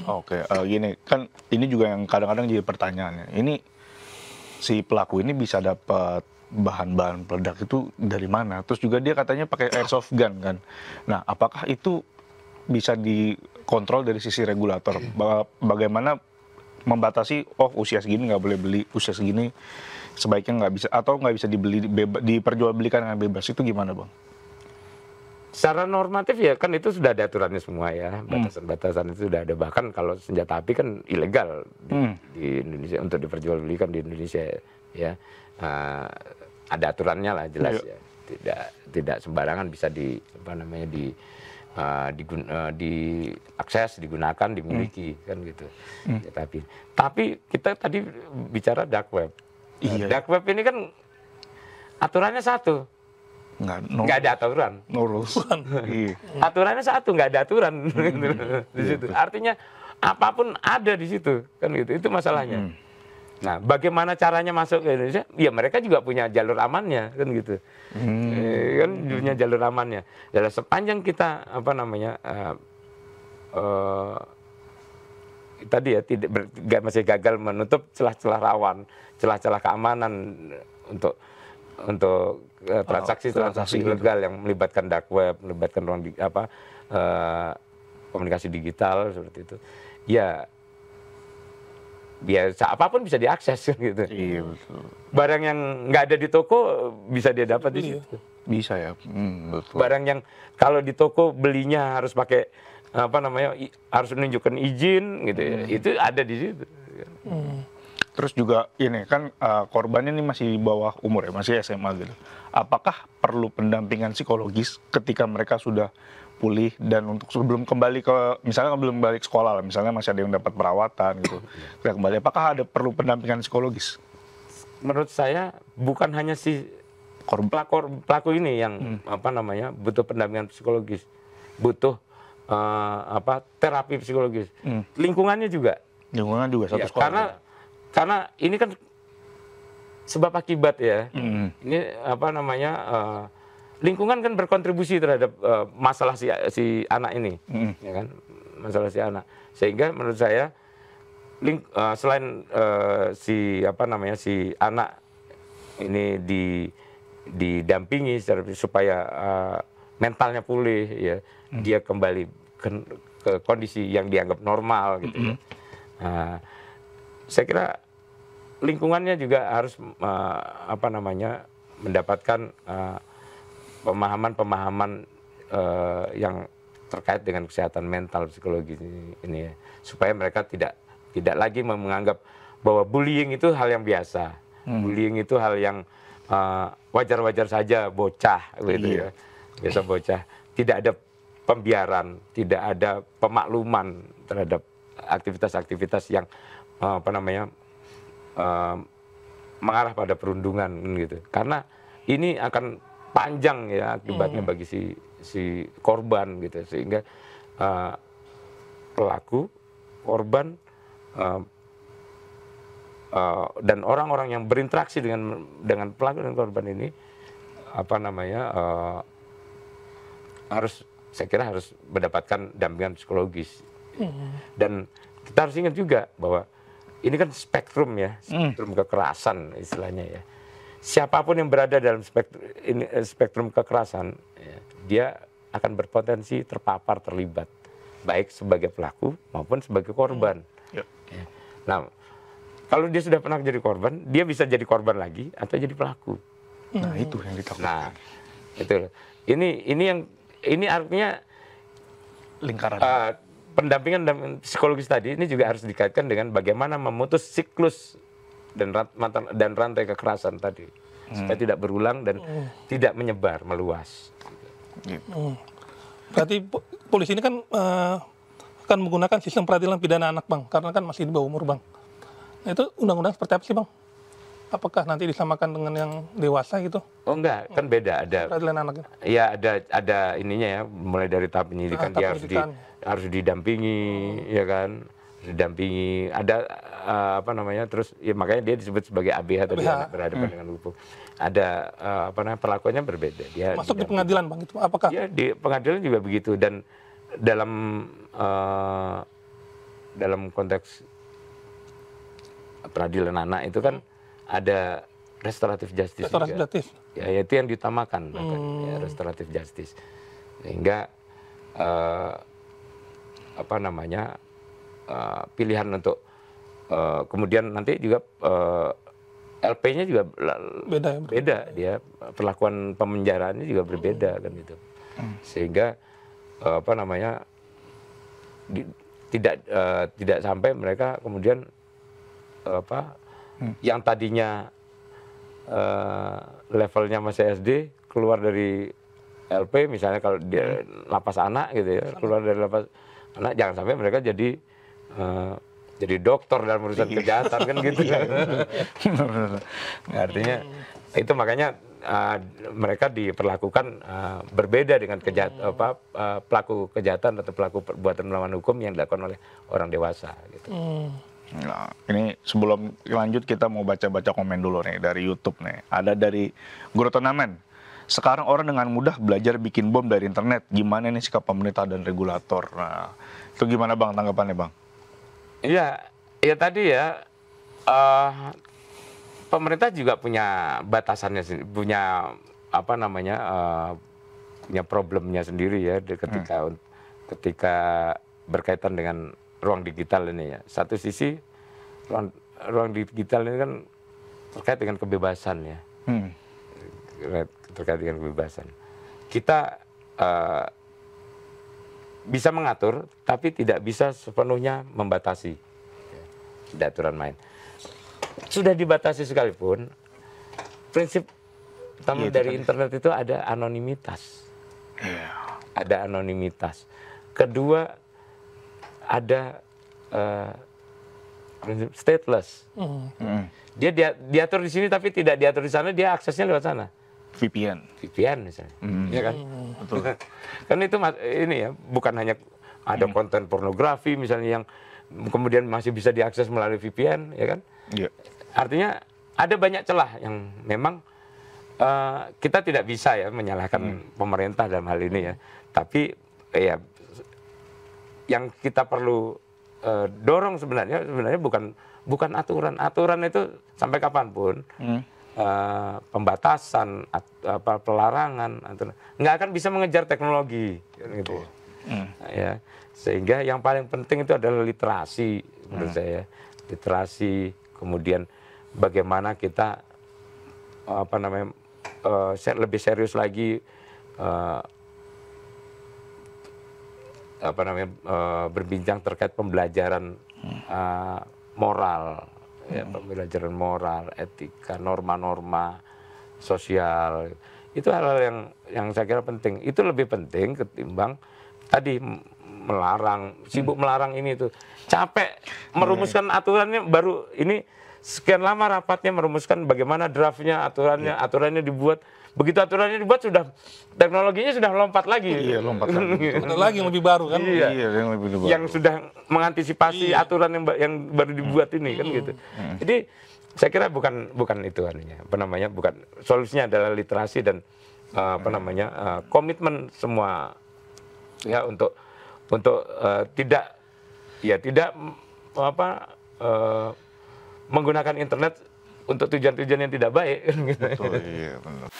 Oke, gini kan ini juga yang kadang-kadang jadi pertanyaannya. Ini si pelaku ini bisa dapat bahan-bahan peledak itu dari mana? Terus juga dia katanya pakai airsoft gun kan. Nah, apakah itu bisa dikontrol dari sisi regulator? Bagaimana membatasi, oh usia segini nggak boleh beli, usia segini sebaiknya nggak bisa, atau nggak bisa dibeli, diperjualbelikan dengan bebas, itu gimana bang? Secara normatif ya kan itu sudah ada aturannya semua ya, batasan-batasan itu sudah ada. Bahkan kalau senjata api kan ilegal di Indonesia untuk diperjualbelikan di Indonesia ya. Eh, ada aturannya lah jelas Iya. ya. Tidak sembarangan bisa diakses, digunakan, dimiliki kan gitu. Tapi kita tadi bicara dark web. Iya. Dark web ini kan aturannya satu. Nggak ada aturan. No rules. Iya. Aturannya satu, nggak ada aturan di situ. Artinya apapun ada di situ, kan gitu. Itu masalahnya. Nah, bagaimana caranya masuk ke Indonesia? Ya mereka juga punya jalur amannya, kan gitu. Kan punya jalur amannya. Jadi sepanjang kita tadi ya masih gagal menutup celah-celah rawan, celah-celah keamanan untuk transaksi ilegal yang melibatkan dark web, melibatkan komunikasi digital seperti itu. Ya biasa apapun bisa diakses gitu. Iya betul. Barang yang nggak ada di toko bisa dia dapat di situ. Bisa ya. Betul. Barang yang kalau di toko belinya harus pakai harus menunjukkan izin gitu ya. Itu ada di situ. Terus juga ini kan korbannya ini masih di bawah umur ya, masih SMA gitu. Apakah perlu pendampingan psikologis ketika mereka sudah pulih dan untuk sebelum kembali ke, misalnya belum balik sekolah lah, misalnya masih ada yang dapat perawatan gitu, ketika kembali, apakah ada perlu pendampingan psikologis? Menurut saya bukan hanya si pelaku ini yang butuh pendampingan psikologis, butuh terapi psikologis. Lingkungannya juga Satu ya, sekolah. karena ini kan sebab akibat ya. Ini lingkungan kan berkontribusi terhadap masalah si anak ini, ya kan, masalah si anak. Sehingga menurut saya selain si anak ini didampingi supaya mentalnya pulih ya, dia kembali ke kondisi yang dianggap normal gitu ya. Saya kira lingkungannya juga harus mendapatkan pemahaman yang terkait dengan kesehatan mental psikologi ini ya, supaya mereka tidak lagi menganggap bahwa bullying itu hal yang biasa. Bullying itu hal yang wajar-wajar saja, bocah gitu ya. Biasa bocah. Tidak ada pembiaran, tidak ada pemakluman terhadap aktivitas-aktivitas yang mengarah pada perundungan gitu. Karena ini akan panjang ya akibatnya bagi si korban gitu, sehingga pelaku, korban dan orang-orang yang berinteraksi dengan pelaku dan korban ini saya kira harus mendapatkan dampingan psikologis. Dan kita harus ingat juga bahwa ini kan spektrum ya, spektrum kekerasan istilahnya ya. Siapapun yang berada dalam spektrum kekerasan, ya, dia akan berpotensi terpapar, terlibat, baik sebagai pelaku maupun sebagai korban. Ya. Nah, kalau dia sudah pernah jadi korban, dia bisa jadi korban lagi atau jadi pelaku. Nah, itu yang ditakutkan. Nah, itu. Ini artinya lingkaran. Pendampingan dan psikologis tadi ini juga harus dikaitkan dengan bagaimana memutus siklus dan rantai kekerasan tadi, supaya tidak berulang dan tidak menyebar, meluas. Berarti polisi ini kan akan menggunakan sistem peradilan pidana anak, Bang, karena kan masih di bawah umur, Bang. Nah, itu undang-undang seperti apa sih, Bang? Apakah nanti disamakan dengan yang dewasa gitu? Oh enggak, kan beda. Ada peradilan anak. Ya ada ininya ya, mulai dari tahap penyidikan dia harus didampingi, ya kan, didampingi. Ada terus ya makanya dia disebut sebagai ABH tadi, anak berhadapan dengan hukum. Ada perlakuannya berbeda. Dia masuk di pengadilan, Bang, itu apakah? Ya di pengadilan juga begitu, dan dalam dalam konteks peradilan anak itu kan ada restoratif justice Restoratif juga. justice. Ya, itu yang diutamakan bahkan, ya, restoratif justice. Sehingga apa namanya pilihan untuk kemudian nanti juga LP-nya juga Beda ya. beda, dia perlakuan pemenjaraannya juga berbeda kan gitu. Sehingga apa namanya tidak sampai mereka kemudian apa yang tadinya levelnya masih SD keluar dari LP misalnya kalau dia lapas anak gitu ya, keluar dari lapas anak, jangan sampai mereka jadi dokter dalam urusan kejahatan kan gitu kan. Artinya itu makanya mereka diperlakukan berbeda dengan pelaku kejahatan atau pelaku perbuatan melawan hukum yang dilakukan oleh orang dewasa gitu. Nah, ini sebelum lanjut kita mau baca-baca komen dulu nih dari YouTube nih. Ada dari Guru Turnamen. Sekarang orang dengan mudah belajar bikin bom dari internet. Gimana nih sikap pemerintah dan regulator? Nah, itu gimana Bang tanggapannya Bang? Iya, ya tadi ya pemerintah juga punya batasannya, punya apa namanya, punya problemnya sendiri ya ketika berkaitan dengan ruang digital ini ya. Satu sisi ruang digital ini kan terkait dengan kebebasan ya, terkait dengan kebebasan. Kita bisa mengatur, tapi tidak bisa sepenuhnya membatasi. Tidak aturan main. Sudah dibatasi sekalipun, prinsip utama dari internet itu ada anonimitas. Ada anonimitas. Kedua, ada prinsip stateless. Dia diatur di sini tapi tidak diatur di sana, dia aksesnya lewat sana. VPN misalnya, ya kan? Betul. Kan itu ini ya, bukan hanya ada konten pornografi misalnya yang kemudian masih bisa diakses melalui VPN, ya kan? Yeah. Artinya ada banyak celah yang memang kita tidak bisa ya menyalahkan pemerintah dalam hal ini ya. Tapi ya yang kita perlu dorong sebenarnya bukan aturan. Aturan itu sampai kapanpun pembatasan, pelarangan, nggak akan bisa mengejar teknologi, gitu. Ya, sehingga yang paling penting itu adalah literasi, menurut saya, literasi, kemudian bagaimana kita lebih serius lagi berbincang terkait pembelajaran moral. Ya, pembelajaran moral, etika, norma-norma sosial, itu hal-hal yang saya kira penting. Itu lebih penting ketimbang tadi sibuk melarang ini itu. Capek merumuskan aturannya, baru ini sekian lama rapatnya merumuskan bagaimana draftnya, aturannya dibuat. Begitu aturannya dibuat sudah teknologinya sudah lompat lagi. Iya, lompat lagi. Ada lagi yang lebih baru kan? Iya, yang lebih baru. yang sudah mengantisipasi aturan yang baru dibuat ini kan gitu. Jadi saya kira bukan itu anunya, bukan solusinya adalah literasi dan komitmen semua ya untuk tidak menggunakan internet untuk tujuan-tujuan yang tidak baik. Betul, iya benar.